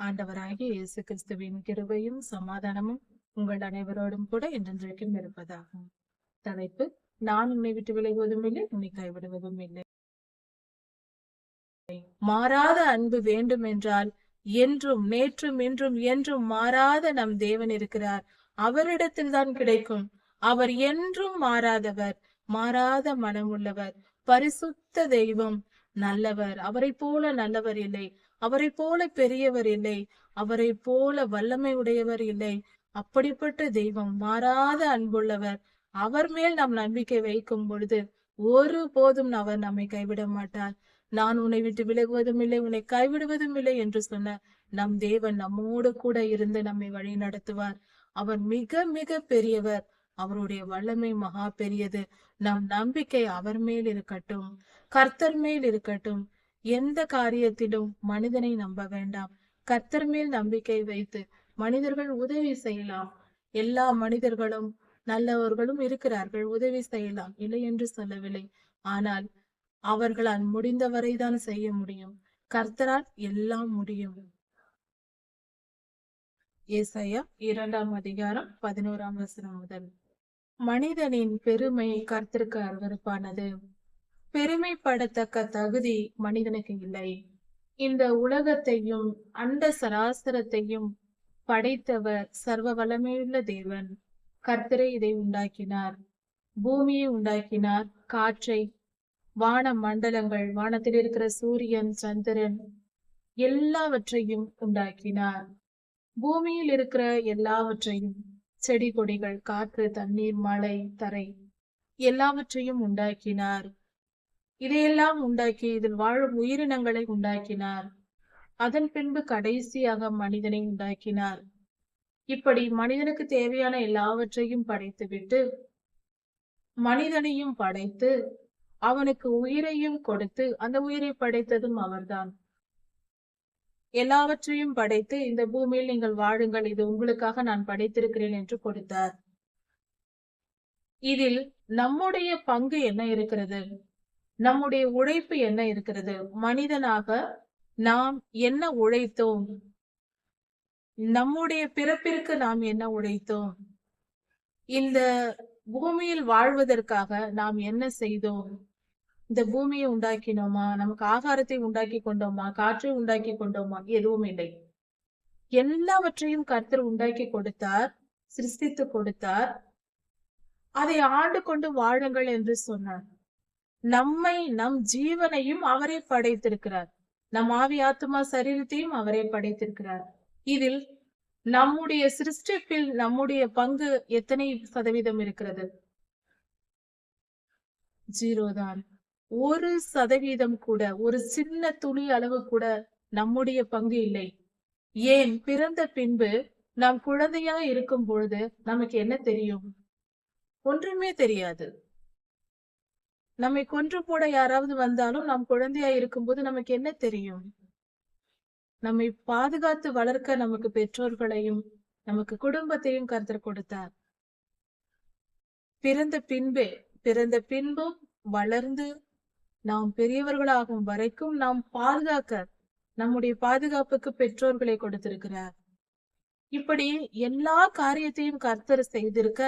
ஆண்டவராகிய இயேசு கிறிஸ்துவின் கிருபையும் சமாதானமும் உங்கள் அனைவரோடும் கூட என்றென்றைக்கும் இருப்பதாகும். தலைப்பு: நான் உன்னை விட்டு விலகுவதும் இல்லை, உன்னை கைவிடுவதும் இல்லை. மாறாத அன்பு வேண்டும் என்றால் என்றும் நேற்றும் இன்றும் என்றும் மாறாத நம் தேவன் இருக்கிறார். அவரிடத்தில் தான் கிடைக்கும். அவர் என்றும் மாறாதவர், மாறாத மனம் உள்ளவர், பரிசுத்த தெய்வம், நல்லவர். அவரை போல நல்லவர் இல்லை, அவரை போல பெரியவர் இல்லை, அவரை போல வல்லமை உடையவர் இல்லை. அப்படிப்பட்ட தெய்வம், மாறாத அன்புள்ளவர். அவர் மேல் நாம் நம்பிக்கை வைக்கும் பொழுது ஒரு போதும் அவர் நம்மை கைவிட மாட்டார். நான் உன்னை விட்டு விலகுவதும் இல்லை, உன்னை கைவிடுவதும் இல்லை என்று சொன்ன நம் தேவன் நம்மோடு கூட இருந்து நம்மை வழி நடத்துவார். அவர் மிக மிக பெரியவர். அவருடைய வல்லமை மகா பெரியது. நம் நம்பிக்கை அவர் மேல் இருக்கட்டும், கர்த்தர் மேல் இருக்கட்டும். எந்த காரியத்திலும் மனிதனை நம்ப வேண்டாம். கர்த்தர் மேல் நம்பிக்கை வைத்து மனிதர்கள் உதவி செய்யலாம். எல்லா மனிதர்களும் நல்லவர்களும் இருக்கிறார்கள், உதவி செய்யலாம், இல்லை என்று சொல்லவில்லை. ஆனால் அவர்களால் முடிந்தவரை தான் செய்ய முடியும். கர்த்தரால் எல்லாம் முடியும். ஏசாயா 2:11 முதல். மனிதனின் பெருமை கர்த்தருக்கு அருவருப்பானது. பெருமைப்படத்தக்க தகுதி மனிதனுக்கு இல்லை. இந்த உலகத்தையும் அண்ட சராசரத்தையும் படைத்தவர் சர்வ வல்லமையுள்ள தேவன். கர்த்தரே இதை உண்டாக்கினார். பூமியை உண்டாக்கினார், காற்றை, வான மண்டலங்கள், வானத்தில் இருக்கிற சூரியன், சந்திரன் எல்லாவற்றையும் உண்டாக்கினார். பூமியில் இருக்கிற எல்லாவற்றையும், செடி கொடிகள், காற்று, தண்ணீர், மழை, தரை எல்லாவற்றையும் உண்டாக்கினார். இதையெல்லாம் உண்டாக்கி இதில் வாழும் உயிரினங்களை உண்டாக்கினார். அதன் பின்பு கடைசியாக மனிதனை உண்டாக்கினார். இப்படி மனிதனுக்கு தேவையான எல்லாவற்றையும் படைத்துவிட்டு மனிதனையும் படைத்து அவனுக்கு உயிரையும் கொடுத்து, அந்த உயிரை படைத்ததும் அவர்தான். எல்லாவற்றையும் படைத்து இந்த பூமியில் நீங்கள் வாழுங்கள், இது உங்களுக்காக நான் படைத்திருக்கிறேன் என்று கொடுத்தார். இதில் நம்முடைய பங்கு என்ன இருக்கிறது? நம்முடைய உழைப்பு என்ன இருக்கிறது? மனிதனாக நாம் என்ன உழைத்தோம்? நம்முடைய பிறப்பிற்கு நாம் என்ன உழைத்தோம்? இந்த பூமியில் வாழ்வதற்காக நாம் என்ன செய்தோம்? இந்த பூமியை உண்டாக்கினோமா? நமக்கு ஆகாரத்தை உண்டாக்கி கொண்டோமா? காற்றை உண்டாக்கி கொண்டோமா? எதுவும் இல்லை. எல்லாவற்றையும் கர்த்தர் உண்டாக்கி கொடுத்தார், சிருஷ்டித்து கொடுத்தார். அதை ஆண்டு கொண்டு வாழுங்கள் என்று சொன்னார். நம்மை, நம் ஜீவனையும் அவரே படைத்திருக்கிறார். நம் ஆவி, ஆத்துமா, சரீரத்தையும் அவரே படைத்திருக்கிறார். இதில் நம்முடைய சிருஷ்டிப்பில் நம்முடைய பங்கு எத்தனை சதவீதம் இருக்கிறது? 0 தான். 1% கூட, ஒரு சின்ன துளி அளவு கூட நம்முடைய பங்கு இல்லை. ஏன்? பிறந்த பின்பு நாம் குழந்தையா இருக்கும் பொழுது நமக்கு என்ன தெரியும்? ஒன்றுமே தெரியாது. நம்மை கொன்று போட யாராவது வந்தாலும் நாம் குழந்தையா இருக்கும்போது நமக்கு என்ன தெரியும்? நம்மை பாதுகாத்து வளர்க்க நமக்கு பெற்றோர்களையும் நமக்கு குடும்பத்தையும் கர்த்தர் கொடுத்தார். பிறந்த பின்பும் வளர்ந்து நாம் பெரியவர்களாகும் வரைக்கும் நாம் பாதுகாக்க, நம்முடைய பாதுகாப்புக்கு பெற்றோர்களை கொடுத்திருக்கிறார். இப்படி எல்லா காரியத்தையும் கர்த்தர் செய்திருக்க,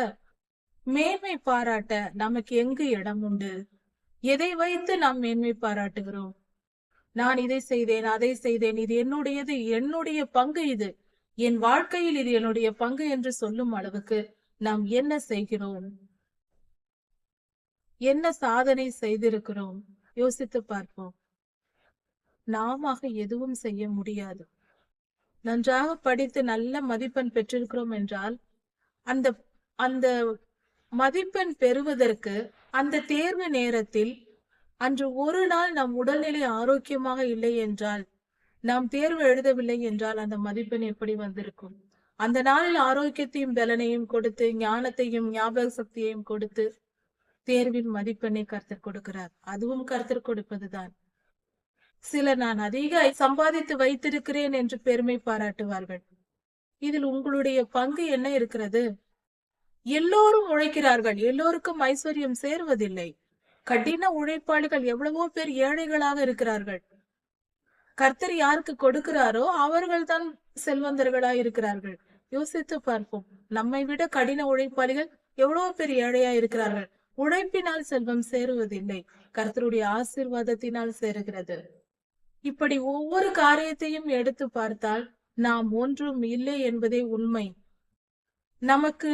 மேன்மை பாராட்ட நமக்கு எங்கு இடம் உண்டு? எதை வைத்து நாம் மேன்மை பாராட்டுகிறோம்? நான் இதை செய்தேன், அதை செய்தேன், இது என்னுடையது, என்னுடைய பங்கு, இது என் வாழ்க்கையில், இது என்னுடைய பங்கு என்று சொல்லும் அளவுக்கு நாம் என்ன செய்கிறோம்? என்ன சாதனை செய்திருக்கிறோம்? யோசித்து பார்ப்போம். நாம எதுவும் செய்ய முடியாது. நன்றாக படித்து நல்ல மதிப்பெண் பெற்றிருக்கிறோம் என்றால் அந்த அந்த மதிப்பெண் பெறுவதற்கு அந்த தேர்வு நேரத்தில் அன்று ஒரு நாள் நம் உடல்நிலை ஆரோக்கியமாக இல்லை என்றால், நாம் தேர்வு எழுதவில்லை என்றால் அந்த மதிப்பெண் எப்படி வந்திருக்கும்? அந்த நாளில் ஆரோக்கியத்தையும் பலனையும் கொடுத்து, ஞானத்தையும் ஞாபக சக்தியையும் கொடுத்து தேர்வின் மதிப்பெண்ணை கர்த்தர் கொடுக்கிறார். அதுவும் கர்த்தர் கொடுப்பதுதான். சிலர் நான் அதிக சம்பாதித்து வைத்திருக்கிறேன் என்று பெருமை பாராட்டுவார்கள். இதில் உங்களுடைய பங்கு என்ன இருக்கிறது? எல்லோரும் உழைக்கிறார்கள், எல்லோருக்கும் ஐஸ்வர்யம் சேர்வதில்லை. கடின உழைப்பாளிகள் எவ்வளவோ பேர் ஏழைகளாக இருக்கிறார்கள். கர்த்தர் யாருக்கு கொடுக்கிறாரோ அவர்கள் தான் செல்வந்தர்களாய் இருக்கிறார்கள். யோசித்து பார்ப்போம். நம்மை விட கடின உழைப்பாளிகள் எவ்வளவு பெரிய ஏழையா இருக்கிறார்கள். உழைப்பினால் செல்வம் சேருவதில்லை, கர்த்தருடைய ஆசீர்வாதத்தினால் சேருகிறது. இப்படி ஒவ்வொரு காரியத்தையும் எடுத்து பார்த்தால் நாம் ஒன்றும் இல்லை என்பதே உண்மை. நமக்கு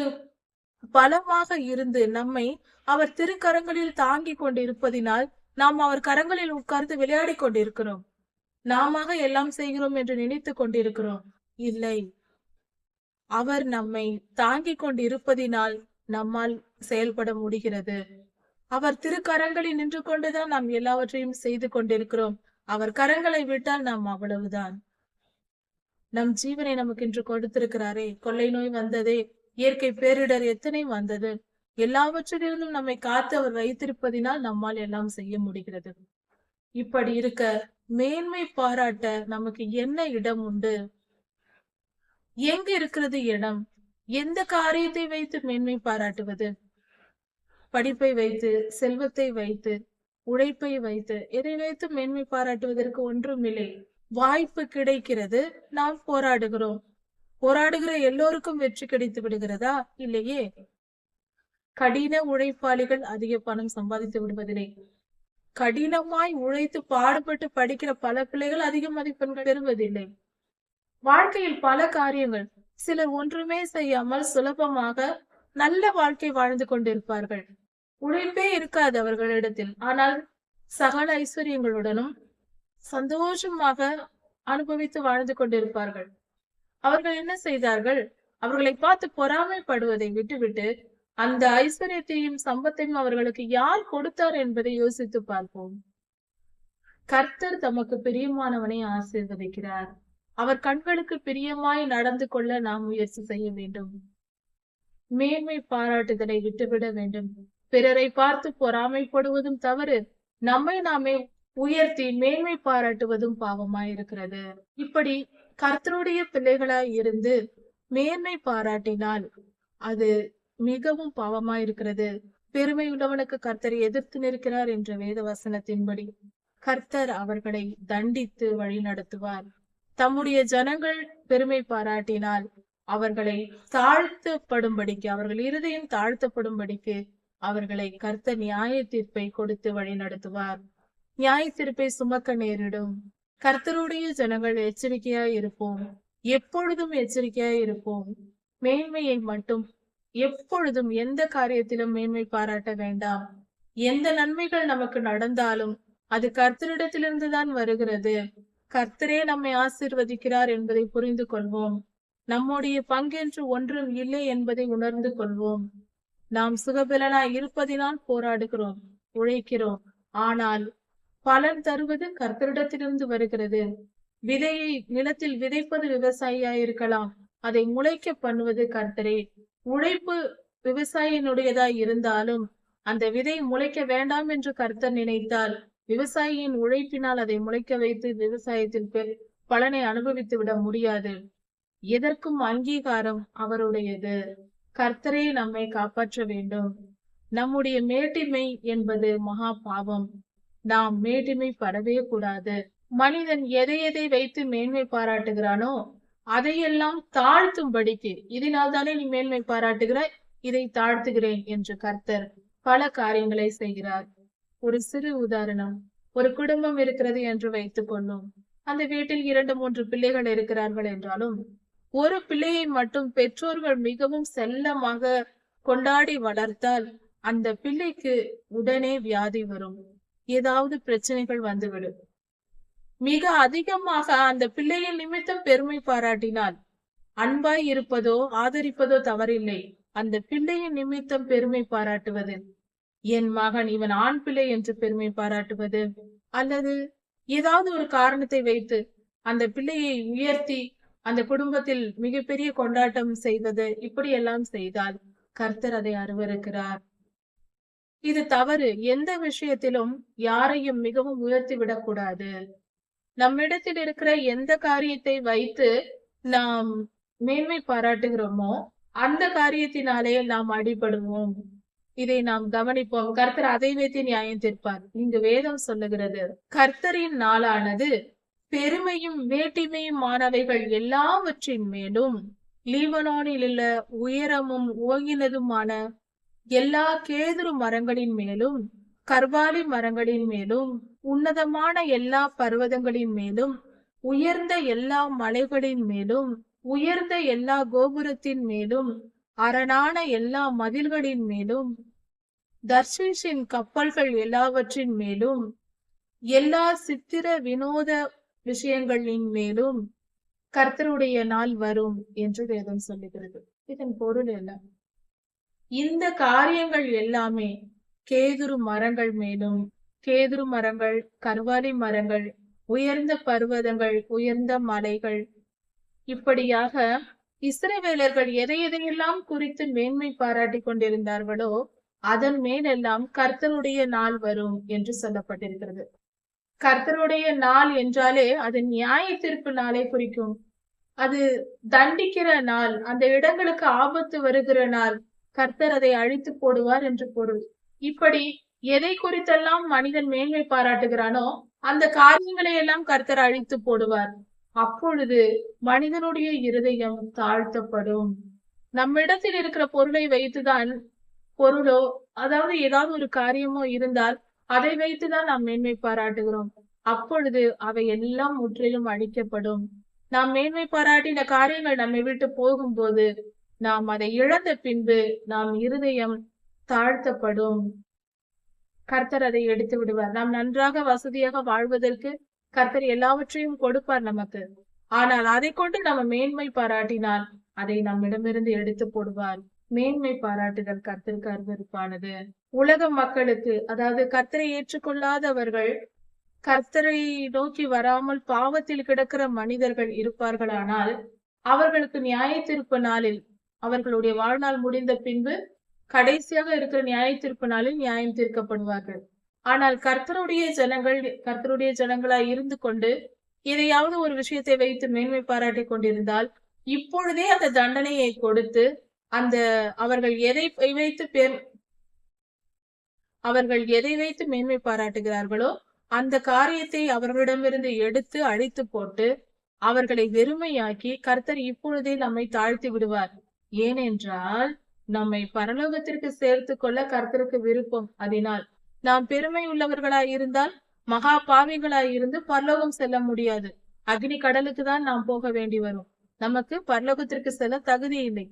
பலமாக இருந்து நம்மை அவர் திருக்கரங்களில் தாங்கி கொண்டிருப்பதினால் நாம் அவர் கரங்களில் உட்கார்ந்து விளையாடி கொண்டிருக்கிறோம். நாம எல்லாம் செய்கிறோம் என்று நினைத்து கொண்டிருக்கிறோம். இல்லை, அவர் நம்மை தாங்கி கொண்டிருப்பதினால் நம்மால் செயல்பட முடிகிறது. அவர் திருக்கரங்களில் நின்று கொண்டுதான் நாம் எல்லாவற்றையும் செய்து கொண்டிருக்கிறோம். அவர் கரங்களை விட்டால் நாம் அவ்வளவுதான். நம் ஜீவனை நமக்கு இன்று கொடுத்திருக்கிறாரே. கொள்ளை நோய் வந்ததே, இயற்கை பேரிடர் எத்தனை வந்தது, எல்லாவற்றிலிருந்தும் நம்மை காத்து அவர் வைத்திருப்பதினால் நம்மால் எல்லாம் செய்ய முடிகிறது. இப்படி இருக்க மேன்மை பாராட்ட நமக்கு என்ன இடம் உண்டு? எங்க இருக்கிறது இடம்? எந்த காரியத்தை வைத்து மேன்மை பாராட்டுவது? படிப்பை வைத்து, செல்வத்தை வைத்து, உழைப்பை வைத்து, எதை வைத்து மேன்மை பாராட்டுவதற்கு ஒன்றும் இல்லை. வாய்ப்பு கிடைக்கிறது, நாம் போராடுகிறோம். போராடுகிற எல்லோருக்கும் வெற்றி கிடைத்து விடுகிறதா? இல்லையே. கடின உழைப்பாளிகள் அதிக பணம் சம்பாதித்து விடுவதில்லை. கடினமாய் உழைத்து பாடுபட்டு படிக்கிற பல பிள்ளைகள் அதிக மதிப்பெண்கள் பெறுவதில்லை. வாழ்க்கையில் பல காரியங்கள், சிலர் ஒன்றுமே செய்யாமல் சுலபமாக நல்ல வாழ்க்கை வாழ்ந்து கொண்டிருப்பார்கள். உழைப்பே இருக்காது அவர்களிடத்தில். ஆனால் சகல ஐஸ்வர்யங்களுடனும் சந்தோஷமாக அனுபவித்து வாழ்ந்து கொண்டிருப்பார்கள். அவர்கள் என்ன செய்தார்கள்? அவர்களை பார்த்து பொறாமைப்படுவதை விட்டுவிட்டு அந்த ஐஸ்வர்யத்தையும் சம்பத்தையும் அவர்களுக்கு யார் கொடுத்தார் என்பதை யோசித்து பார்ப்போம். கர்த்தர் தமக்கு பிரியமானவனை ஆசீர்வதிக்கிறார். அவர் கண்களுக்கு பிரியமாய் நடந்து கொள்ள நாம் முயற்சி செய்ய வேண்டும். மேன்மை பாராட்டுதலை விட்டுவிட வேண்டும். பிறரை பார்த்து பொறாமைப்படுவதும் தவறு. நம்மை நாமே உயர்த்தி மேன்மை பாராட்டுவதும் பாவமாயிருக்கிறது. இப்படி கர்த்தருடைய பிள்ளைகளாய் இருந்து மேன்மை பாராட்டினால் அது மிகவும் பாவமாயிருக்கிறது. பெருமை உள்ளவனுக்கு கர்த்தரை எதிர்த்து நிற்கிறார் என்ற வேத வசனத்தின்படி கர்த்தர் அவர்களை தண்டித்து வழி நடத்துவார். தம்முடைய ஜனங்கள் பெருமை பாராட்டினால் அவர்களை தாழ்த்தப்படும்படிக்கு, அவர்கள் இருதயம் தாழ்த்தப்படும்படிக்கு அவர்களை கர்த்தர் நியாய தீர்ப்பை கொடுத்து வழி நடத்துவார். நியாய தீர்ப்பை சுமக்க நேரிடும். கர்த்தருடைய ஜனங்கள் எச்சரிக்கையாய் இருப்போம். எப்பொழுதும் எச்சரிக்கையாய் இருப்போம். மேன்மையை மட்டும் எப்பொழுதும் எந்த காரியத்திலும் மேன்மை பாராட்ட வேண்டாம். எந்த நன்மைகள் நமக்கு நடந்தாலும் அது கர்த்தரிடத்திலிருந்துதான் வருகிறது. கர்த்தரே நம்மை ஆசீர்வதிக்கிறார் என்பதை புரிந்து கொள்வோம். நம்முடைய பங்கென்று ஒன்றும் இல்லை என்பதை உணர்ந்து கொள்வோம். நாம் சுகபலனாய் இருப்பதினால் போராடுகிறோம், உழைக்கிறோம். ஆனால் பலன் தருவது கர்த்தரிடத்திலிருந்து வருகிறது. விதையை நிலத்தில் விதைப்பது விவசாயியாயிருக்கலாம், அதை முளைக்க பண்ணுவது கர்த்தரே. உழைப்பு விவசாயியினுடையதாய் இருந்தாலும் அந்த விதை முளைக்க வேண்டாம் என்று கர்த்தர் நினைத்தால் விவசாயியின் உழைப்பினால் அதை முளைக்க வைத்து விவசாயத்தில் பலனை அனுபவித்து விட முடியாது. எதற்கும் அங்கீகாரம் அவருடையது. கர்த்தரே நம்மை காப்பாற்ற வேண்டும். நம்முடைய மேட்டிமை என்பது மகா பாவம். நாம் மேட்டிமை படவே கூடாது. மனிதன் எதை எதை வைத்து மேன்மை பாராட்டுகிறானோ அதையெல்லாம் தாழ்த்தும்படிக்கு, இதனால் தானே நீ மேன்மை பாராட்டுகிறாய், இதை தாழ்த்துகிறேன் என்று கர்த்தர் பல காரியங்களை செய்கிறார். ஒரு சிறு உதாரணம். ஒரு குடும்பம் இருக்கிறது என்று வைத்துக் கொள்ளும். அந்த வீட்டில் 2-3 பிள்ளைகள் இருக்கிறார்கள் என்றாலும் ஒரு பிள்ளையை மட்டும் பெற்றோர்கள் மிகவும் செல்லமாக கொண்டாடி வளர்த்தால் அந்த பிள்ளைக்கு உடனே வியாதி வரும், ஏதாவது பிரச்சனைகள் வந்துவிடும். மிக அதிகமாக அந்த பிள்ளையின் நிமித்தம் பெருமை பாராட்டினால், அன்பாய் இருப்பதோ ஆதரிப்பதோ தவறில்லை. அந்த பிள்ளையின் நிமித்தம் பெருமை பாராட்டுவது, என் மகன் இவன் ஆண் பிள்ளை என்று பெருமை பாராட்டுவது, அல்லது ஏதாவது ஒரு காரணத்தை வைத்து அந்த பிள்ளையை உயர்த்தி அந்த குடும்பத்தில் மிகப்பெரிய கொண்டாட்டம் செய்வது, இப்படி எல்லாம் செய்தால் கர்த்தர் அதை அருவருக்கிறார். இது தவறு. எந்த விஷயத்திலும் யாரையும் மிகவும் உயர்த்தி விடக்கூடாது. நம்மிடத்தில் இருக்கிற எந்த காரியத்தை வைத்து நாம் மேன்மை பாராட்டுகிறோமோ அந்த காரியத்தினாலே நாம் அடிபடுவோம். இதை நாம் கவனிப்போம். கர்த்தர் அதை வைத்து நியாயம் தீர்ப்பார். இங்கு வேதம் சொல்லுகிறது, கர்த்தரின் நாளானது பெருமையும் வேட்டிமையுமானவைகள் எல்லாவற்றின் மேலும் லீபனோனில் உள்ள உயரமும் ஓங்கினதுமான எல்லா கேதுரு மரங்களின் மேலும் கர்வாலி மரங்களின் மேலும் உன்னதமான எல்லா பர்வதங்களின் மேலும் உயர்ந்த எல்லா மலைகளின் மேலும் உயர்ந்த எல்லா கோபுரத்தின் மேலும் அரணான எல்லா மதில்களின் மேலும் தர்ஷீஷின் கப்பல்கள் எல்லாவற்றின் மேலும் எல்லா சித்திர வினோத விஷயங்களின் மேலும் கர்த்தருடைய நாள் வரும் என்று வேதம் சொல்லுகிறது. இதன் பொருள் என்ன? இந்த காரியங்கள் எல்லாமே கேதுரு மரங்கள் மேலும், கேதுரு மரங்கள், கர்வாலி மரங்கள், உயர்ந்த பர்வதங்கள், உயர்ந்த மலைகள், இப்படியாக இஸ்ரவேலர்கள் எதையெல்லாம் குறித்து மேன்மை பாராட்டி கொண்டிருந்தார்களோ அதன் மேலெல்லாம் கர்த்தருடைய நாள் வரும் என்று சொல்லப்பட்டிருக்கிறது. கர்த்தருடைய நாள் என்றாலே அது நியாய தீர்ப்பு நாளை குறிக்கும். அது தண்டிக்கிற நாள், அந்த இடங்களுக்கு ஆபத்து வருகிற நாள். கர்த்தர் அதை அழித்து போடுவார் என்று பொருள். இப்படி எதை குறித்தெல்லாம் மனிதன் மேன்மை பாராட்டுகிறானோ அந்த காரியங்களை எல்லாம் கர்த்தர் அழித்து போடுவார். அப்பொழுது மனிதனுடைய இருதயம் தாழ்த்தப்படும். நம்மிடத்தில் இருக்கிற பொருளை வைத்துதான், பொருளோ அதாவது ஏதாவது ஒரு காரியமோ இருந்தால் அதை வைத்துதான் நாம் மேன்மை பாராட்டுகிறோம். அப்பொழுது அவை எல்லாம் முற்றிலும் அழிக்கப்படும். நாம் மேன்மை பாராட்டின காரியங்கள் நம்மை விட்டு போகும்போது, நாம் அதை இழந்த பின்பு நாம் இருதயம் தாழ்த்தப்படும். கர்த்தர் அதை எடுத்து விடுவார். நாம் நன்றாக வசதியாக வாழ்வதற்கு கர்த்தர் எல்லாவற்றையும் கொடுப்பார் நமக்கு. ஆனால் அதை கொண்டு நம்ம மேன்மை பாராட்டினால் அதை நம்மிடமிருந்து எடுத்து போடுவார். மேன்மை பாராட்டுதல் கர்த்தருக்கு அருவருப்பானது. உலக மக்களுக்கு, அதாவது கர்த்தரை ஏற்றுக்கொள்ளாதவர்கள், கர்த்தரை நோக்கி வராமல் பாவத்தில் கிடக்கிற மனிதர்கள் இருப்பார்களானால் அவர்களுக்கு நியாய தீர்ப்பு நாளில், அவர்களுடைய வாழ்நாள் முடிந்த பின்பு கடைசியாக இருக்கிற நியாய தீர்ப்பு நாளில் நியாயம் தீர்க்கப்படுவார்கள். ஆனால் கர்த்தருடைய ஜனங்களாய் இருந்து கொண்டு எதையாவது ஒரு விஷயத்தை வைத்து மேன்மை பாராட்டி கொண்டிருந்தால் இப்பொழுதே அந்த தண்டனையை கொடுத்து, அந்த அவர்கள் எதை வைத்து மேன்மை பாராட்டுகிறார்களோ அந்த காரியத்தை அவர்களிடமிருந்து எடுத்து அழித்து போட்டு அவர்களை வெறுமையாக்கி கர்த்தர் இப்பொழுதே நம்மை தாழ்த்தி விடுவார். ஏனென்றால் நம்மை பரலோகத்திற்கு சேர்த்து கொள்ள கர்த்தருக்கு விருப்பம். அதனால் நாம் பெருமை உள்ளவர்களாய் இருந்தால், மகா பாவிகளாய் இருந்து பரலோகம் செல்ல முடியாது. அக்னி கடலுக்கு தான் நாம் போக வேண்டி வரும். நமக்கு பரலோகத்திற்கு செல்ல தகுதி இல்லை.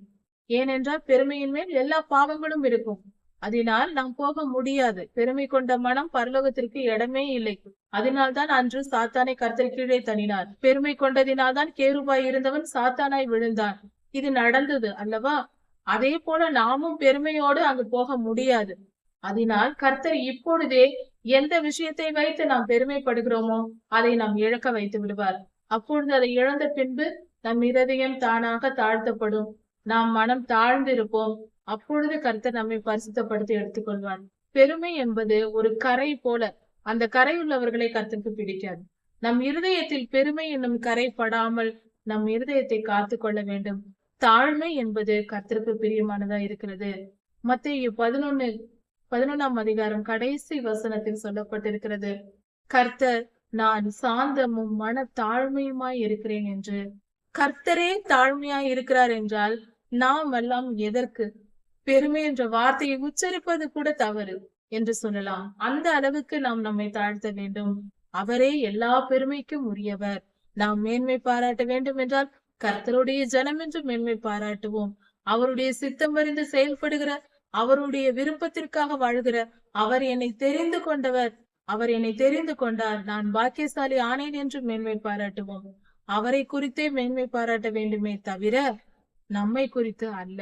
ஏனென்றால் பெருமையின் மேல் எல்லா பாவங்களும் இருக்கும். அதனால் நாம் போக முடியாது. பெருமை கொண்ட மனம் பரலோகத்திற்கு இடமே இல்லை. அதனால்தான் அன்று சாத்தானை கர்த்தர் கீழே தள்ளினார். பெருமை கொண்டதினால்தான் கேருபாய் இருந்தவன் சாத்தானாய் விழுந்தான். இது நடந்தது அல்லவா? அதே போல நாமும் பெருமையோடு அங்கு போக முடியாது. அதனால் கர்த்தர் இப்பொழுதே எந்த விஷயத்தை வைத்து நாம் பெருமைப்படுகிறோமோ அதை நாம் இழக்க வைத்து விடுவார். அப்பொழுது அதை இழந்த பின்பு நம் இருதயம் தானாக தாழ்த்தப்படும். நாம் மனம் தாழ்ந்திருப்போம். அப்பொழுது கர்த்தர் நம்மை பரிசுத்தப்படுத்தி எடுத்துக்கொள்வார். பெருமை என்பது ஒரு கரை போல. அந்த கரை உள்ளவர்களை கர்த்தருக்கு பிடிக்காது. நம் இருதயத்தில் பெருமை என்னும் கரை படாமல் நம் இருதயத்தை காத்து கொள்ள வேண்டும். தாழ்மை என்பது கர்த்தருக்கு பிரியமானதா இருக்கிறது. மத்தேயு 11ஆம் அதிகாரம் கடைசி வசனத்தில் சொல்லப்பட்டிருக்கிறது, கர்த்தர் நான் சாந்தமும் மன தாழ்மையுமாய் இருக்கிறேன் என்று. கர்த்தரே தாழ்மையாய் இருக்கிறார் என்றால் நாம் எல்லாம் எதற்கு? பெருமை என்ற வார்த்தையை உச்சரிப்பது கூட தவறு என்று சொல்லலாம். அந்த அளவுக்கு நாம் நம்மை தாழ்த்த வேண்டும். அவரே எல்லா பெருமைக்கும் உரியவர். நாம் மேன்மை பாராட்ட வேண்டும் என்றால் கர்த்தருடைய ஜனம் என்று மேன்மை பாராட்டுவோம். அவருடைய சித்தம் அறிந்து செயல்படுகிற, அவருடைய விருப்பத்திற்காக வாழ்கிற, அவர் என்னை தெரிந்து கொண்டவர், அவர் என்னை தெரிந்து கொண்டார், நான் பாக்கியசாலி ஆனேன் என்று மேன்மை பாராட்டுவோம். அவரை குறித்தே மேன்மை பாராட்ட வேண்டுமே தவிர நம்மை குறித்து அல்ல.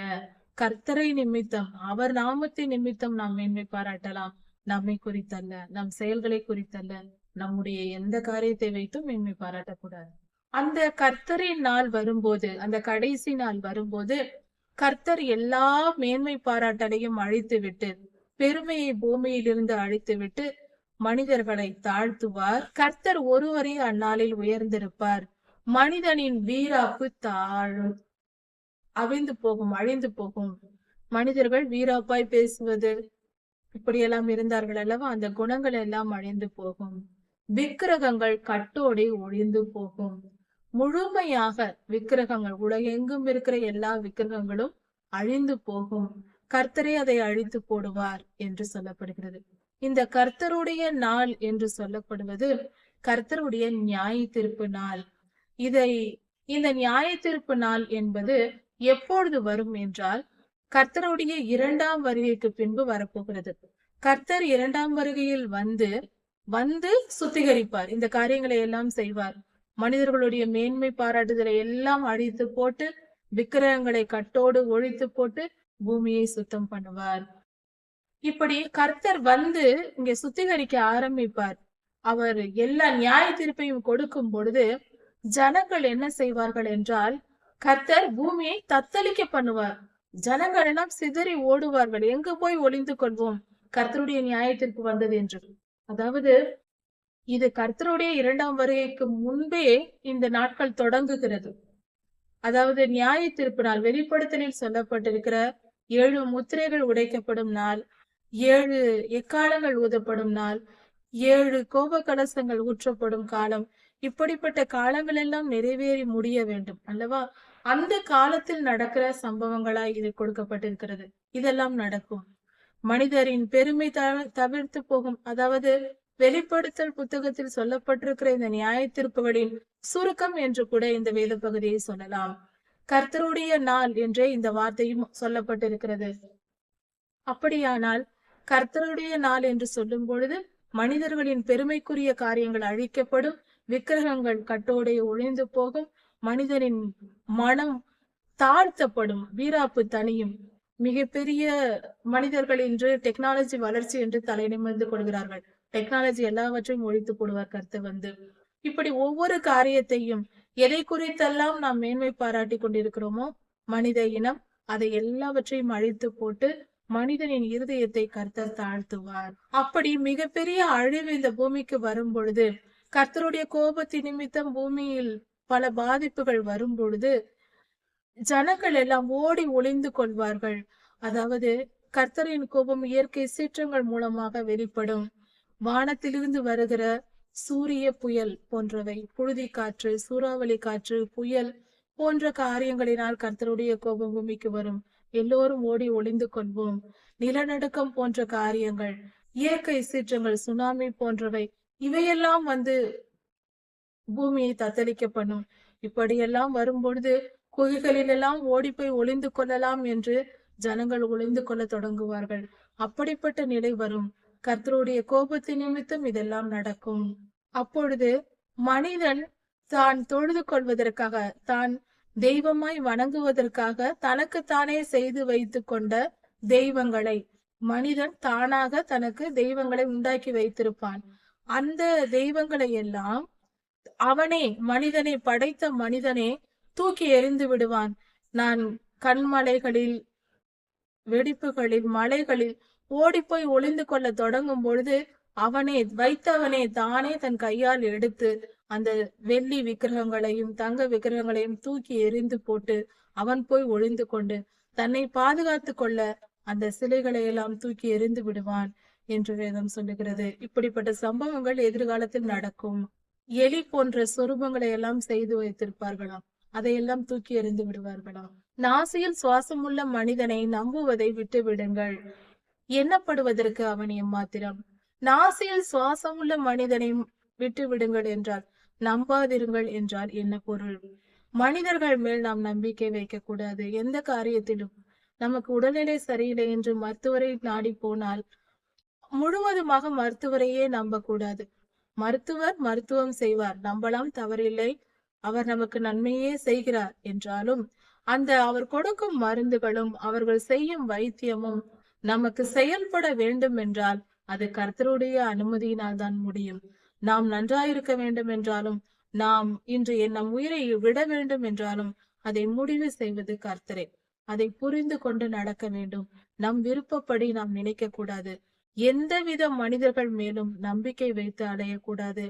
கர்த்தரை நிமித்தம், அவர் நாமத்தை நிமித்தம் நாம் மேன்மை பாராட்டலாம். நம்மை குறித்தல்ல, நம் செயல்களை குறித்தல்ல, நம்முடைய எந்த காரியத்தை வைத்தும் மேன்மை பாராட்டக்கூடாது. அந்த கர்த்தரின் நாள் வரும்போது, அந்த கடைசி நாள் வரும்போது கர்த்தர் எல்லா மேன்மை பாராட்டலையும் அழித்து விட்டு, பெருமையை பூமியிலிருந்து அழித்து விட்டு மனிதர்களை தாழ்த்துவார். கர்த்தர் ஒருவரே அந்நாளில் உயர்ந்திருப்பார். மனிதனின் வீராப்பு அழிந்து போகும். மனிதர்கள் வீராப்பாய் பேசுவது இப்படியெல்லாம் இருந்தார்கள் அல்லவா, அந்த குணங்கள் எல்லாம் அழிந்து போகும். விக்கிரகங்கள் கட்டோடே ஒழிந்து போகும். முழுமையாக விக்கிரகங்கள், உலகெங்கும் இருக்கிற எல்லா விக்கிரகங்களும் அழிந்து போகும். கர்த்தரே அதை அழித்து போடுவார் என்று சொல்லப்படுகிறது. இந்த கர்த்தருடைய நாள் என்று சொல்லப்படுவது கர்த்தருடைய நியாய தீர்ப்பு நாள். இந்த நியாய தீர்ப்பு நாள் என்பது எப்பொழுது வரும் என்றால், கர்த்தருடைய 2ஆம் வருகைக்கு பின்பு வரப்போகிறது. கர்த்தர் 2ஆம் வருகையில் வந்து சுத்திகரிப்பார், இந்த காரியங்களை எல்லாம் செய்வார். மனிதர்களுடைய மேன்மை பாராட்டுதலை எல்லாம் அழித்து போட்டு, விக்கிரகங்களை கட்டோடு ஒழித்து போட்டு பூமியை சுத்தம் பண்ணுவார். இப்படி கர்த்தர் இங்க சுத்திகரிக்க ஆரம்பிப்பார். அவர் எல்லா நியாய தீர்ப்பையும் கொடுக்கும் பொழுது ஜனங்கள் என்ன செய்வார்கள் என்றால், கர்த்தர் பூமியை தத்தளிக்க பண்ணுவார். ஜனங்கள் எல்லாம் சிதறி ஓடுவார்கள். எங்கு போய் ஒளிந்து கொள்வோம் கர்த்தருடைய நியாய தீர்ப்பு வந்தது என்று. அதாவது இது கர்த்தருடைய 2ஆம் வருகைக்கு முன்பே இந்த நாட்கள் தொடங்குகிறது. அதாவது நியாய தீர்ப்பு நாள், வெளிப்படுத்தலில் சொல்லப்பட்டிருக்கிற 7 முத்திரைகள் உடைக்கப்படும் நாள், 7 எக்காலங்கள் ஊதப்படும் நாள், 7 கோப கலசங்கள் ஊற்றப்படும் காலம், இப்படிப்பட்ட காலங்கள் எல்லாம் நிறைவேறி முடிய வேண்டும் அல்லவா? அந்த காலத்தில் நடக்கிற சம்பவங்களாய் இது கொடுக்கப்பட்டிருக்கிறது. இதெல்லாம் நடக்கும். மனிதரின் பெருமை தவிர்த்து போகும். அதாவது வெளிப்படுத்தல் புத்தகத்தில் சொல்லப்பட்டிருக்கிற இந்த நியாய தீர்ப்புகளின் சுருக்கம் என்று கூட இந்த வேத பகுதியை சொல்லலாம். கர்த்தருடைய நாள் என்றே இந்த வார்த்தையும் சொல்லப்பட்டிருக்கிறது. அப்படியானால் கர்த்தருடைய நாள் என்று சொல்லும் பொழுது மனிதர்களின் பெருமைக்குரிய காரியங்கள் அழிக்கப்படும், விக்கிரகங்கள் கட்டோடே ஒழிந்து போகும், மனிதனின் மனம் தாழ்த்தப்படும், வீராப்பு தனியும். மிகப்பெரிய மனிதர்கள் என்று டெக்னாலஜி வளர்ச்சி என்று தலை நிமிர்ந்து கொள்கிறார்கள். டெக்னாலஜி எல்லாவற்றையும் ஒழித்து போடுவார் கர்த்தர். இப்படி ஒவ்வொரு காரியத்தையும், எதை குறித்தெல்லாம் நாம் மேன்மை பாராட்டி கொண்டிருக்கிறோமோ மனித இனம், அதை எல்லாவற்றையும் அழித்து போட்டு மனிதனின் இருதயத்தை கர்த்தர் தாழ்த்துவார். அப்படி மிகப்பெரிய அழிவு இந்த பூமிக்கு வரும் பொழுது, கர்த்தருடைய கோபத்தின் நிமித்தம் பூமியில் பல பாதிப்புகள் வரும் பொழுது ஜனங்கள் எல்லாம் ஓடி ஒளிந்து கொள்வார்கள். அதாவது கர்த்தரின் கோபம் இயற்கை சீற்றங்கள் மூலமாக வெளிப்படும். வானத்திலிருந்து வருகிற சூரிய புயல் போன்றவை, புழுதி காற்று, சூறாவளி காற்று, புயல் போன்ற காரியங்களினால் கர்த்தருடைய கோபம் பூமிக்கு வரும். எல்லோரும் ஓடி ஒளிந்து கொள்வோம். நிலநடுக்கம் போன்ற காரியங்கள், இயற்கை சீற்றங்கள், சுனாமி போன்றவை, இவையெல்லாம் பூமியை தத்தளிக்க பண்ணும். இப்படியெல்லாம் வரும்பொழுது குகைகளில் எல்லாம் ஓடி போய் ஒளிந்து கொள்ளலாம் என்று ஜனங்கள் ஒளிந்து கொள்ள தொடங்குவார்கள். அப்படிப்பட்ட நிலை வரும். கர்த்தருடைய கோபத்தின் நிமித்தம் இதெல்லாம் நடக்கும். அப்பொழுது மனிதன் தான் தொழுது கொள்வதற்காக, தான் தெய்வமாய் வணங்குவதற்காக தனக்குத்தானே செய்து வைத்து கொண்ட தெய்வங்களை, மனிதன் தானாக தனக்கு தெய்வங்களை உண்டாக்கி வைத்திருப்பான். அந்த தெய்வங்களை எல்லாம் மனிதனை படைத்த மனிதனே தூக்கி எறிந்து விடுவான். நான் கண்மலைகளில், வெடிப்புகளில், மலைகளில் ஓடி போய் ஒளிந்து கொள்ள தொடங்கும் பொழுது வைத்தவனே தானே தன் கையால் எடுத்து அந்த வெள்ளி விக்கிரகங்களையும் தங்க விக்கிரகங்களையும் தூக்கி எறிந்து போட்டு அவன் போய் ஒளிந்து கொண்டு தன்னை பாதுகாத்து கொள்ள அந்த சிலைகளை எல்லாம் தூக்கி எறிந்து விடுவான் என்று வேதம் சொல்லுகிறது. இப்படிப்பட்ட சம்பவங்கள் எதிர்காலத்தில் நடக்கும். எலி போன்ற சொரூபங்களை எல்லாம் செய்து வைத்திருப்பார்களாம், அதையெல்லாம் தூக்கி எறிந்து விடுவார்களாம். நாசியில் சுவாசமுள்ள மனிதனை நம்புவதை விட்டு விடுங்கள், எண்ணப்படுவதற்கு அவன் எம்மாத்திரம். நாசியில் சுவாசமுள்ள மனிதனை விட்டு விடுங்கள் என்றால் நம்பாதிருங்கள் என்றால் என்ன பொருள்? மனிதர்கள் மேல் நாம் நம்பிக்கை வைக்க கூடாது. எந்த காரியத்திலும் நமக்கு உடல்நிலை சரியில்லை என்று மருத்துவரை நாடி போனால் முழுவதுமாக மருத்துவரையே நம்ப கூடாது. மருத்துவர் மருத்துவம் செய்வார், நம்பலாம், தவறில்லை, அவர் நமக்கு நன்மையே செய்கிறார். என்றாலும் அவர் கொடுக்கும் மருந்துகளும் அவர்கள் செய்யும் வைத்தியமும் நமக்கு செயல்பட வேண்டும் என்றால் அது கர்த்தருடைய அனுமதியினால் தான் முடியும். நாம் நன்றாயிருக்க வேண்டும் என்றாலும், நாம் இன்று நம் உயிரை விட வேண்டும் என்றாலும் அதை முடிவு செய்வது கர்த்தரே. அதை புரிந்து கொண்டு நடக்க வேண்டும். நம் விருப்பப்படி நாம் நினைக்க கூடாது. எந்தவித மனிதர்கள் மேலும் நம்பிக்கை வைத்து அடையக்கூடாது.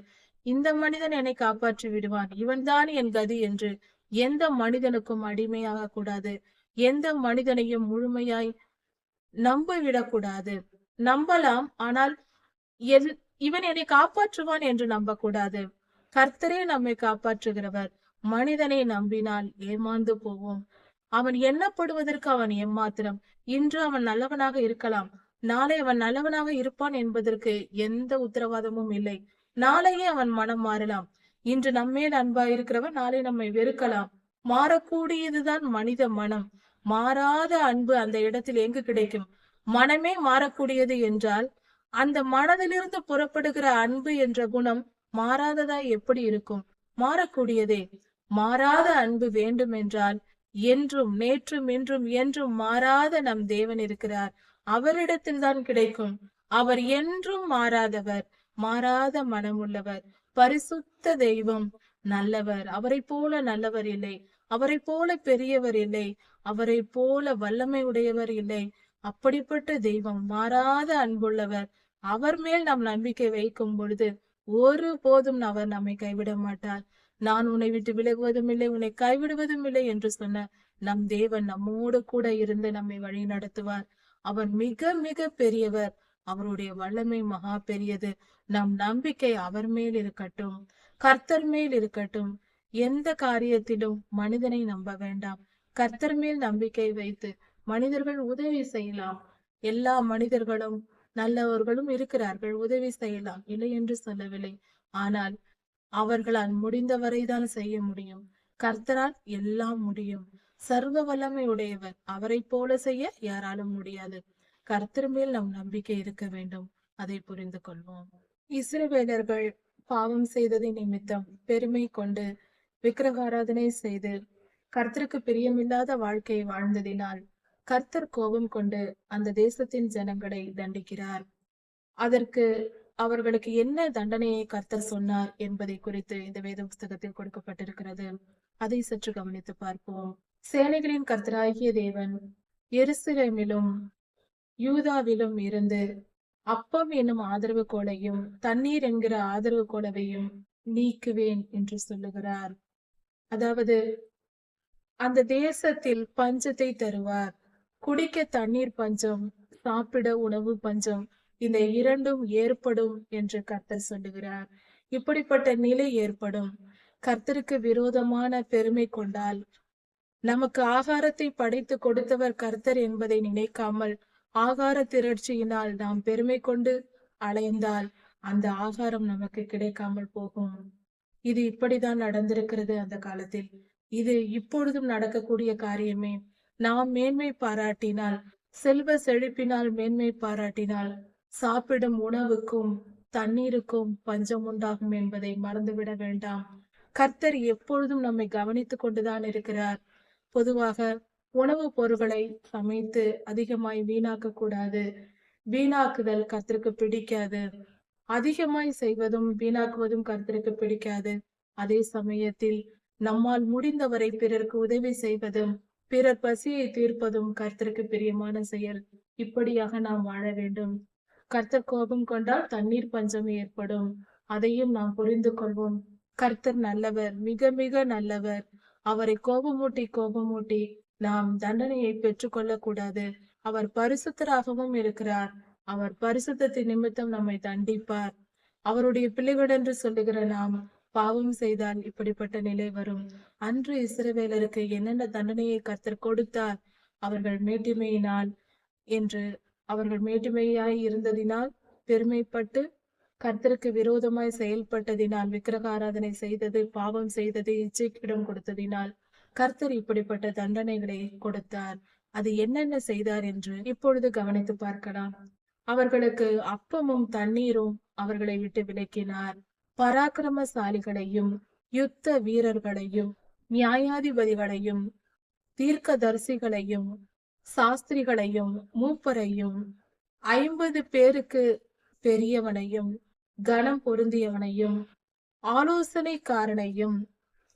இந்த மனிதன் என்னை காப்பாற்றி விடுவான், இவன்தான் என் கதி என்று எந்த மனிதனுக்கும் அடிமையாக கூடாது. எந்த மனிதனையும் முழுமையாய் நம்பிவிடக்கூடாது. நம்பலாம், ஆனால் இவன் என்னை காப்பாற்றுவான் என்று நம்பக்கூடாது. கர்த்தரே நம்மை காப்பாற்றுகிறவர். மனிதனை நம்பினால் ஏமாந்து போவோம். அவன் எண்ணப்படுவதற்கு அவன் எம்மாத்திரம். இன்று அவன் நல்லவனாக இருக்கலாம், நாளை அவன் நல்லவனாக இருப்பான் என்பதற்கு எந்த உத்தரவாதமும் இல்லை. நாளையே அவன் மனம் மாறலாம். இன்று நம்மேல் அன்பாயிருக்கிறவன் நாளை நம்மை வெறுக்கலாம். மாறக்கூடியதுதான் மனித மனம். மாறாத அன்பு அந்த இடத்தில் எங்கு கிடைக்கும்? மனமே மாறக்கூடியது என்றால் அந்த மனதிலிருந்து புறப்படுகிற அன்பு என்ற குணம் மாறாததாய் எப்படி இருக்கும்? மாறக்கூடியதே. மாறாத அன்பு வேண்டும் என்றால் என்றும் நேற்றும் இன்றும் என்றும் மாறாத நம் தேவன் இருக்கிறார். அவரிடத்தில் தான் கிடைக்கும். அவர் என்றும் மாறாதவர், மாறாத மனம் உள்ளவர், பரிசுத்த தெய்வம், நல்லவர். அவரை போல நல்லவர் இல்லை, அவரை போல பெரியவர் இல்லை, அவரை போல வல்லமை உடையவர் இல்லை. அப்படிப்பட்ட தெய்வம், மாறாத அன்புள்ளவர். அவர் மேல் நாம் நம்பிக்கை வைக்கும் பொழுது ஒரு போதும் அவர் நம்மை கைவிட மாட்டார். நான் உன்னை விட்டு விலகுவதும் இல்லை, உன்னை கைவிடுவதும் இல்லை என்று சொன்ன நம் தேவன் நம்மோடு கூட இருந்து நம்மை வழி நடத்துவார். அவர் மிக மிக பெரியவர். அவருடைய வல்லமை மகா பெரியது. நம் நம்பிக்கை அவர் மேல் இருக்கட்டும், கர்த்தர் மேல் இருக்கட்டும். எந்த காரியத்திலும் மனிதனை நம்ப வேண்டாம். கர்த்தர் மேல் நம்பிக்கை வைத்து மனிதர்கள் உதவி செய்யலாம். எல்லா மனிதர்களும் நல்லவர்களும் இருக்கிறார்கள், உதவி செய்யலாம், இல்லை என்று சொல்லவில்லை. ஆனால் அவர்களால் முடிந்தவரைதான் செய்ய முடியும். கர்த்தரால் எல்லாம் முடியும். சர்வ வல்லமை உடையவர். அவரை போல செய்ய யாராலும் முடியாது. கர்த்தர் மேல் நம் நம்பிக்கை இருக்க வேண்டும். அதை புரிந்து கொள்வோம். இஸ்ரவேலர்கள் பாவம் செய்ததின் நிமித்தம் பெருமை கொண்டு விக்கிரகாராதனை செய்து கர்த்தருக்கு பிரியமில்லாத வாழ்க்கையை வாழ்ந்ததினால் கர்த்தர் கோபம் கொண்டு அந்த தேசத்தின் ஜனங்களை தண்டிக்கிறார். அதற்கு அவர்களுக்கு என்ன தண்டனையை கர்த்தர் சொன்னார் என்பதை குறித்து இந்த வேத புஸ்தகத்தில் கொடுக்கப்பட்டிருக்கிறது. அதை சற்று கவனித்து பார்ப்போம். சேனைகளின் கர்த்தராகிய தேவன் எருசலேமிலும் யூதாவிலும் இருந்து அப்பம் என்னும் ஆதரவு கோலையும் தண்ணீர் என்கிற ஆதரவு கோலவையும் நீக்குவேன் என்று சொல்லுகிறார். அதாவது அந்த தேசத்தில் பஞ்சத்தை தருவார். குடிக்க தண்ணீர் பஞ்சம், சாப்பிட உணவு பஞ்சம், இந்த இரண்டும் ஏற்படும் என்று கர்த்தர் சொல்லுகிறார். இப்படிப்பட்ட நிலை ஏற்படும். கர்த்தருக்கு விரோதமான பெருமை கொண்டால், நமக்கு ஆகாரத்தை படைத்து கொடுத்தவர் கர்த்தர் என்பதை நினைக்காமல் ஆகார திரட்சியினால் நாம் பெருமை கொண்டு அலைந்தால் அந்த ஆகாரம் நமக்கு கிடைக்காமல் போகும். இது இப்படிதான் நடந்திருக்கிறது அந்த காலத்தில். இது இப்பொழுதும் நடக்கக்கூடிய காரியமே. நாம் மேன்மை பாராட்டினால், செல்வ செழிப்பினால் மேன்மை பாராட்டினால் சாப்பிடும் உணவுக்கும் தண்ணீருக்கும் பஞ்சம் உண்டாகும் என்பதை மறந்துவிட வேண்டாம். கர்த்தர் எப்பொழுதும் நம்மை கவனித்துக் கொண்டுதான் இருக்கிறார். பொதுவாக உணவுப் பொருட்களை சமைத்து அதிகமாய் வீணாக்க கூடாது. வீணாக்குதல் கர்த்தருக்கு பிடிக்காது. அதிகமாய் செய்வதும் வீணாக்குவதும் கர்த்தருக்கு பிடிக்காது. அதே சமயத்தில் நம்மால் முடிந்தவரை பிறருக்கு உதவி செய்வதும் பிறர் பசியை தீர்ப்பதும் கர்த்தருக்கு பிரியமான செயல். இப்படியாக நாம் வாழ வேண்டும். கர்த்தர் கோபம் கொண்டால் தண்ணீர் பஞ்சம் ஏற்படும். அதையும் நாம் புரிந்து கொள்வோம். கர்த்தர் நல்லவர், மிக மிக நல்லவர். அவரை கோபமூட்டி நாம் தண்டனையை பெற்றுக்கொள்ள கூடாது. அவர் பரிசுத்தராகவும் இருக்கிறார். அவர் பரிசுத்தத்தின் நிமித்தம் நம்மை தண்டிப்பார். அவருடைய பிள்ளைகள் என்று சொல்லுகிற நாம் பாவம் செய்தால் இப்படிப்பட்ட நிலை வரும். அன்று இஸ்ரவேலருக்கு என்னென்ன தண்டனையை கர்த்தர் கொடுத்தார்? அவர்கள் மேட்டிமையினால் என்று அவர்கள் மேட்டிமையாய் இருந்ததினால், பெருமைப்பட்டு கர்த்தருக்கு விரோதமாய் செயல்பட்டதினால், விக்கிரக ஆராதனை செய்தது, பாவம் செய்தது, இச்சைக்கிடம் கொடுத்ததினால் கர்த்தர் இப்படிப்பட்ட தண்டனைகளை கொடுத்தார். அது என்னென்ன செய்தார் என்று இப்பொழுது கவனித்து பார்க்கலாம். அவர்களுக்கு அப்பமும் தண்ணீரும் அவர்களை விட்டு விலக்கினார். பராக்கிரமசாலிகளையும் யுத்த வீரர்களையும் நியாயாதிபதிகளையும் தீர்க்கதரிசிகளையும் சாஸ்திரிகளையும் மூப்பரையும் 50 பேருக்கு பெரியவனையும் கனம் பொருந்தியவனையும் ஆலோசனைக்காரனையும்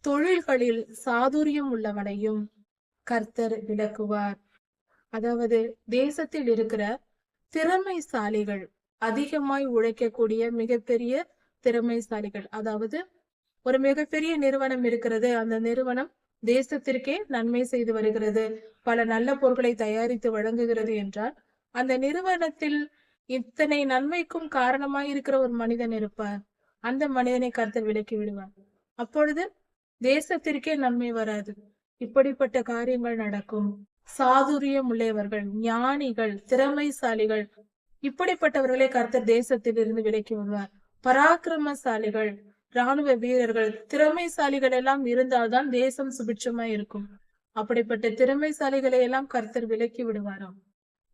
தொழில்களில் சாதுரியம் உள்ளவனையும் கர்த்தர் விலக்குவார். அதாவது தேசத்தில் இருக்கிற திறமைசாலிகள், அதிகமாய் உழைக்கக்கூடிய மிகப்பெரிய திறமைசாலிகள். அதாவது ஒரு மிகப்பெரிய நிறுவனம் இருக்கிறது, அந்த நிறுவனம் தேசத்திற்கே நன்மை செய்து வருகிறது, பல நல்ல பொருட்களை தயாரித்து வழங்குகிறது என்றால் அந்த நிறுவனத்தில் இத்தனை நன்மைக்கும் காரணமாய் இருக்கிற ஒரு மனிதன் இருப்பார். அந்த மனிதனை கர்த்தர் விலக்கி விடுவார். அப்பொழுது தேசத்திற்கே நன்மை வராது. இப்படிப்பட்ட காரியங்கள் நடக்கும். சாதுரியம் உள்ளவர்கள், ஞானிகள், திறமைசாலிகள், இப்படிப்பட்டவர்களை கர்த்தர் தேசத்தில் இருந்து விலக்கி விடுவார். பராக்கிரமசாலிகள், ராணுவ வீரர்கள், திறமைசாலிகள் எல்லாம் இருந்தால்தான் தேசம் சுபிட்சமா இருக்கும். அப்படிப்பட்ட திறமைசாலிகளை எல்லாம் கர்த்தர் விலக்கி விடுவாராம்.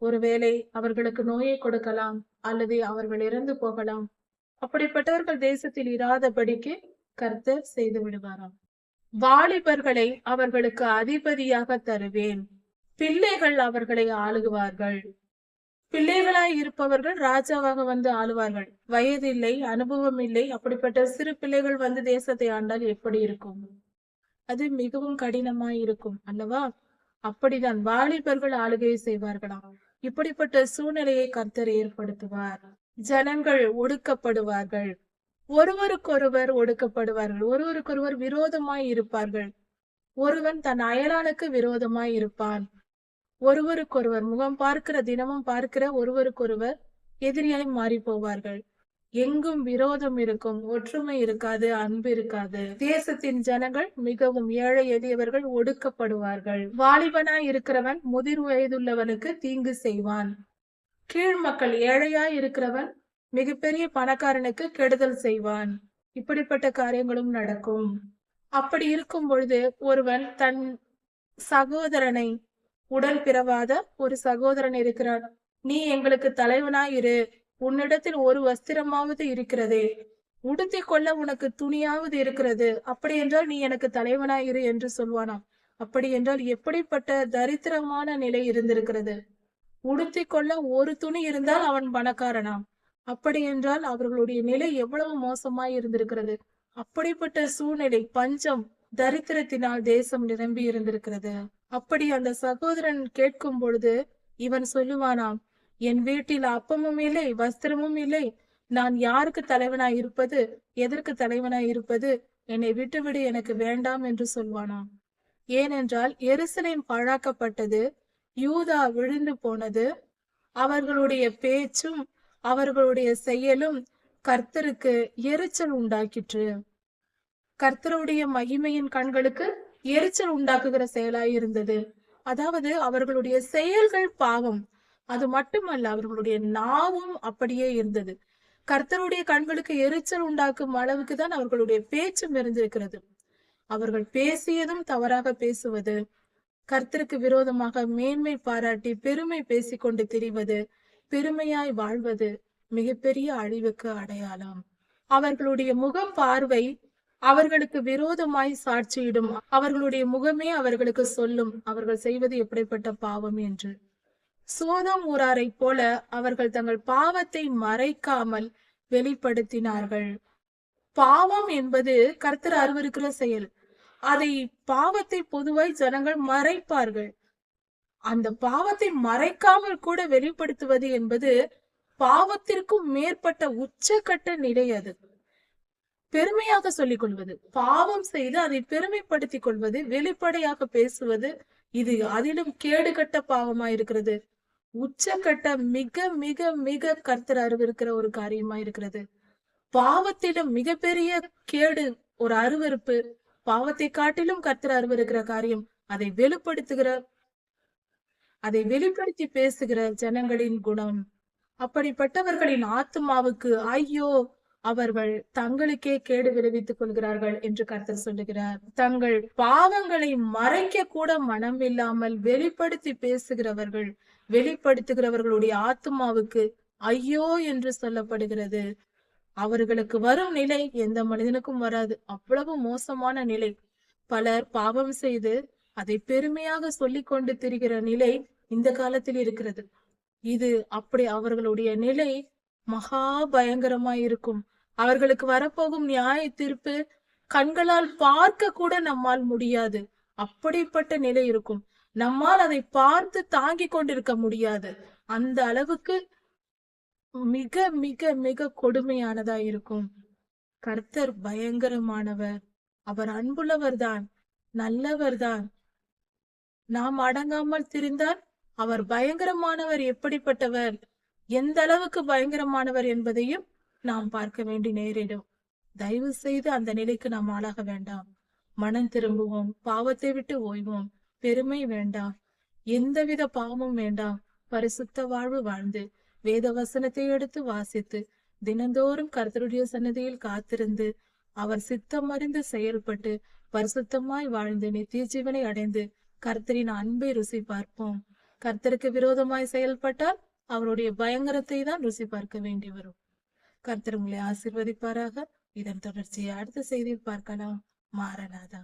ஒருவேளை அவர்களுக்கு நோயை கொடுக்கலாம், அல்லது அவர்கள் இறந்து போகலாம். அப்படிப்பட்டவர்கள் தேசத்தில் இராதபடிக்கு கர்த்தர் செய்து விடுவாராம். வாலிபர்களை அவர்களுக்கு அதிபதியாக தருவேன், பிள்ளைகள் அவர்களை ஆளுகுவார்கள். பிள்ளைகளாய் இருப்பவர்கள் ராஜாவாக வந்து ஆளுவார்கள். வயதில்லை, அனுபவம் இல்லை. அப்படிப்பட்ட சிறு பிள்ளைகள் வந்து தேசத்தை ஆண்டால் எப்படி இருக்கும்? அது மிகவும் கடினமாய் இருக்கும் அல்லவா? அப்படிதான் வாலிபர்கள் ஆளுகை செய்வார்களாம். இப்படிப்பட்ட சூழ்நிலையை கர்த்தர் ஏற்படுத்துவார். ஜனங்கள் ஒடுக்கப்படுவார்கள், ஒருவருக்கொருவர் ஒடுக்கப்படுவார்கள், ஒருவருக்கொருவர் விரோதமாய் இருப்பார்கள். ஒருவன் தன் அயலானுக்கு விரோதமாய் இருப்பான். ஒருவருக்கொருவர் முகம் பார்க்கிற, தினமும் பார்க்கிற ஒருவருக்கொருவர் எதிரியாய் மாறி போவார்கள். எங்கும் விரோதம் இருக்கும், ஒற்றுமை இருக்காது, அன்பு இருக்காது. தேசத்தின் ஜனங்கள் மிகவும் ஏழை எளியவர்கள் ஒடுக்கப்படுவார்கள். வாலிபனாய் இருக்கிறவன் முதிர் வயதுள்ளவனுக்கு தீங்கு செய்வான். கீழ் மக்கள், ஏழையாய் இருக்கிறவன் மிகப்பெரிய பணக்காரனுக்கு கெடுதல் செய்வான். இப்படிப்பட்ட காரியங்களும் நடக்கும். அப்படி இருக்கும் பொழுது ஒருவன் தன் சகோதரனை, உடன் பிறவாத ஒரு சகோதரன் இருக்கிறான், நீ எங்களுக்கு தலைவனாய் இரு, உன்னிடத்தில் ஒரு வஸ்திரமாவது இருக்கிறதே, உடுத்தி கொள்ள உனக்கு துணியாவது இருக்கிறது, அப்படி என்றால் நீ எனக்கு தலைவனாய் இரு என்று சொல்வானாம். அப்படி என்றால் எப்படிப்பட்ட தரித்திரமான நிலை இருந்திருக்கிறது! உடுத்தி கொள்ள ஒரு துணி இருந்தால் அவன் பணக்காரனாம். அப்படி என்றால் அவர்களுடைய நிலை எவ்வளவு மோசமாய் இருந்திருக்கிறது! அப்படிப்பட்ட சூழ்நிலை, பஞ்சம், தரித்திரத்தினால் தேசம் நிரம்பி இருந்திருக்கிறது. அப்படி அந்த சகோதரன் கேட்கும் பொழுது இவன் சொல்லுவானாம், என் வீட்டில் அப்பமும் இல்லை, வஸ்திரமும் இல்லை, நான் யாருக்கு தலைவனாய் இருப்பது, எதற்கு தலைவனாய் இருப்பது, என்னை விட்டுவிடு, எனக்கு வேண்டாம் என்று சொல்வானாம். ஏனென்றால் எருசலேம் பாழாக்கப்பட்டது, யூதா விழுந்து போனது. அவர்களுடைய பேச்சும் அவர்களுடைய செயலும் கர்த்தருக்கு எரிச்சல் உண்டாக்கிற்று. கர்த்தருடைய மகிமையின் கண்களுக்கு எரிச்சல் உண்டாக்குகிற செயலாய் இருந்தது. அதாவது அவர்களுடைய செயல்கள் பாவம். அது மட்டுமல்ல, அவர்களுடைய நாவும் அப்படியே இருந்தது. கர்த்தருடைய கண்களுக்கு எரிச்சல் உண்டாக்கும் அளவுக்கு தான் அவர்களுடைய பேச்சும் இருந்திருக்கிறது. அவர்கள் பேசியதும் தவறாக பேசுவது, கர்த்தருக்கு விரோதமாக மேன்மை பாராட்டி பெருமை பேசிக்கொண்டு திரிவது, பெருமையாய் வாழ்வது மிகப்பெரிய அழிவுக்கு அடையாளம். அவர்களுடைய முக பார்வை அவர்களுக்கு விரோதமாய் சாட்சியிடும். அவர்களுடைய முகமே அவர்களுக்கு சொல்லும் அவர்கள் செய்வது எப்படிப்பட்ட பாவம் என்று. சோதோம் ஊராரை போல அவர்கள் தங்கள் பாவத்தை மறைக்காமல் வெளிப்படுத்தினார்கள். பாவம் என்பது கர்த்தர் அருவருக்கிற செயல். அதை, பாவத்தை பொதுவாய் ஜனங்கள் மறைப்பார்கள். அந்த பாவத்தை மறைக்காமல் கூட வெளிப்படுத்துவது என்பது பாவத்திற்கும் மேற்பட்ட உச்சக்கட்ட நிலை. அது பெருமையாக சொல்லிக் கொள்வது, பாவம் செய்து அதை பெருமைப்படுத்திக் கொள்வது, வெளிப்படையாக பேசுவது, இது அதிலும் கேடுகட்ட பாவமா இருக்கிறது. உச்சக்கட்ட மிக மிக மிக கர்த்தர் அருவருக்கிற ஒரு காரியமா இருக்கிறது. பாவத்திலும் மிகப்பெரிய கேடு ஒரு அருவருப்பு. பாவத்தை காட்டிலும் கர்த்தர் அருவருக்கிற காரியம் அதை வெளிப்படுத்துகிற, அதை வெளிப்படுத்தி பேசுகிற ஜனங்களின் குணம். அப்படிப்பட்டவர்களின் ஆத்துமாவுக்கு ஐயோ, அவர்கள் தங்களுக்கே கேடு விளைவித்துக் கொள்கிறார்கள் என்று கர்த்தர் சொல்லுகிறார். தங்கள் பாவங்களை மறைக்க கூட மனம் இல்லாமல் வெளிப்படுத்தி பேசுகிறவர்கள், வெளிப்படுத்துகிறவர்களுடைய ஆத்துமாவுக்கு ஐயோ என்று சொல்லப்படுகிறது. அவர்களுக்கு வரும் நிலை எந்த மனிதனுக்கும் வராது. அவ்வளவு மோசமான நிலை. பலர் பாவம் செய்து அதை பெருமையாக சொல்லிக் கொண்டு திரிகிற நிலை இந்த காலத்தில் இருக்கிறது. இது அப்படி அவர்களுடைய நிலை மகா பயங்கரமாய் இருக்கும். அவர்களுக்கு வரப்போகும் நியாய தீர்ப்பு கண்களால் பார்க்க கூட நம்மால் முடியாது. அப்படிப்பட்ட நிலை இருக்கும். நம்மால் அதை பார்த்து தாங்கிக் கொண்டிருக்க முடியாது. அந்த அளவுக்கு மிக மிக மிக கொடுமையானதா இருக்கும். கர்த்தர் பயங்கரமானவர். அவர் அன்புள்ளவர்தான், நல்லவர்தான். நாம் அடங்காமல் திரிந்தால் அவர் பயங்கரமானவர். எப்படிப்பட்டவர்! எந்த அளவுக்கு பயங்கரமானவர் என்பதையும் நாம் பார்க்க வேண்டி நேரிடும். தயவு செய்து அந்த நிலைக்கு நாம் ஆளாக வேண்டாம். மனம் திரும்புவோம், பாவத்தை விட்டு ஓய்வோம். பெருமை வேண்டாம், எந்தவித பாவமும் வேண்டாம். பரிசுத்த வாழ்வு வாழ்ந்து வேத வசனத்தை எடுத்து வாசித்து தினந்தோறும் கர்த்தருடைய சன்னதியில் காத்திருந்து அவர் சித்தம் அறிந்து செயல்பட்டு பரிசுத்தமாய் வாழ்ந்து நித்திய ஜீவனை அடைந்து கர்த்தரின் அன்பை ருசி பார்ப்போம். கர்த்தருக்கு விரோதமாய் செயல்பட்டால் அவருடைய பயங்கரத்தை தான் ருசி பார்க்க வேண்டி வரும். கர்த்தர் உங்களை ஆசீர்வதிப்பாராக. இதன் தொடர்ச்சியை அடுத்த செய்தியில் பார்க்கலாம். மாரநாதா.